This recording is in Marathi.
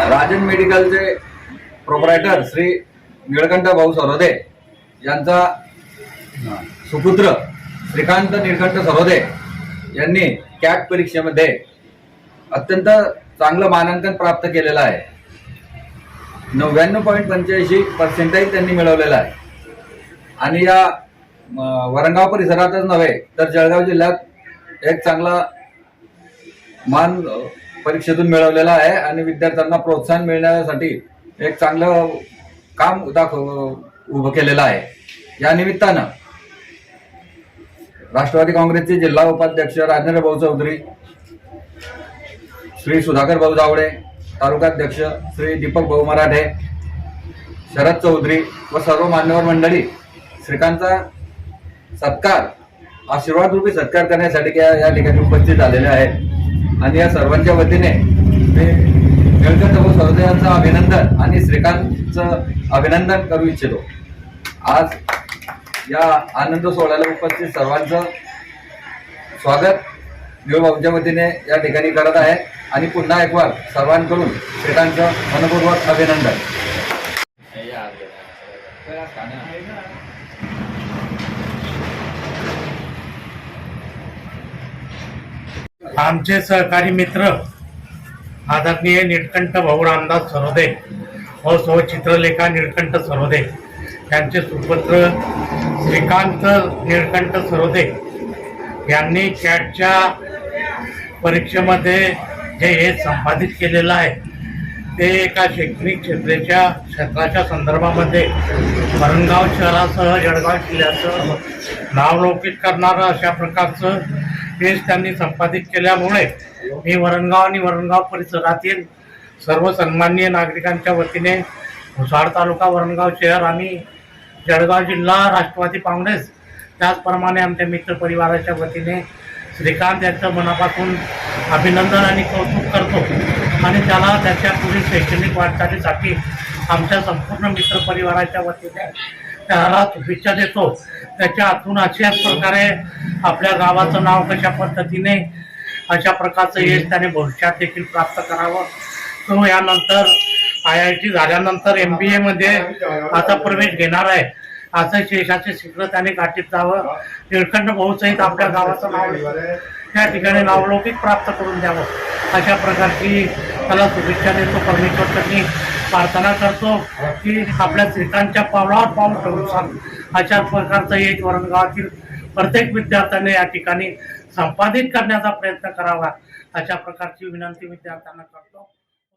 राजन मेडिकलचे प्रोप्रायटर श्री निळकंठ भाऊ सरोदे यांचा सुपुत्र श्रीकांत निळकंठ सरोदे यांनी कॅट परीक्षेमध्ये अत्यंत चांगलं मानांकन प्राप्त केलेलं आहे. 99.85% त्यांनी मिळवलेला आहे आणि या वरणगाव परिसरातच नव्हे तर जळगाव जिल्ह्यात एक चांगला मान परीक्षेतून मिळवलेला आहे आणि विद्यार्थ्यांना प्रोत्साहन मिळण्यासाठी एक चांगलं काम उभं केलेलं आहे. या निमित्तानं राष्ट्रवादी काँग्रेसचे जिल्हा उपाध्यक्ष राजेंद्र भाऊ चौधरी, श्री सुधाकर भाऊ जावडे, तालुकाध्यक्ष श्री दीपक भाऊ मराठे, शरद चौधरी व सर्व मान्यवर मंडळी श्रीकांतचा सत्कार, आशीर्वाद रूपी सत्कार करण्यासाठी या ठिकाणी उपस्थित झालेले आहेत आणि या सर्वांच्या वतीने मी निळकंठ भाऊ सरोदे यांचं अभिनंदन आणि श्रीकांतचं अभिनंदन करू इच्छितो. आज या आनंद सोहळ्याला उपस्थित सर्वांचं स्वागत निळभाऊंच्या वतीने या ठिकाणी करत आहे आणि पुन्हा एक वार सर्वांकडून श्रीकांतचं मनपूर्वक अभिनंदन. आमचे सहकारी मित्र आदरणीय निळकंठ भाऊ रामदास सरोदे व सौ चित्रलेखा निळकंठ सरोदे यांचे सुपुत्र श्रीकांत निळकंठ सरोदे यांनी कॅटच्या परीक्षेमध्ये जे यश संपादित केलेलं आहे ते एका शैक्षणिक क्षेत्राच्या संदर्भामध्ये वरणगाव शहरासह जळगाव जिल्ह्याचं नावलौकिक करणारं अशा प्रकारचं यश त्यांनी संपादित केल्यामुळे मी वरणगाव आणि वरणगाव परिसरातील सर्व सन्माननीय नागरिकांच्या वतीने मुसाड तालुका, वरणगाव शहर आणि जळगाव जिल्हा राष्ट्रवादी काँग्रेस त्याचप्रमाणे आमच्या मित्रपरिवाराच्या वतीने श्रीकांत यांचं मनापासून अभिनंदन आणि कौतुक करतो आणि त्याला त्याच्या पुढील शैक्षणिक वाटचालीसाठी आमच्या संपूर्ण मित्रपरिवाराच्या वतीने त्याला शुभेच्छा देतो. त्याच्या हातून अशाच प्रकारे आपल्या गावाचं नाव कशा पद्धतीने अशा प्रकारचं यश त्याने भविष्यात देखील प्राप्त करावं. तो यानंतर IIT झाल्यानंतर MBA मध्ये आता प्रवेश घेणार आहे. असं शेषाचे शिखर त्याने गाठीत जावं. निळकंठ भाऊ सहित आपल्या गावाचं नाव त्या ठिकाणी नावलौकिक प्राप्त करून द्यावं अशा प्रकारची त्याला शुभेच्छा देतो. परमेश्वरांनी प्रार्थना करतो की आपल्या श्रीकांतच्या पावलावर पाऊल ठेवून अशा प्रकारचं यश वरणगावातील प्रत्येक विद्यार्थ्याने या ठिकाणी संपादित करण्याचा प्रयत्न करावा अशा प्रकारची विनंती विद्यार्थ्यांना करतो.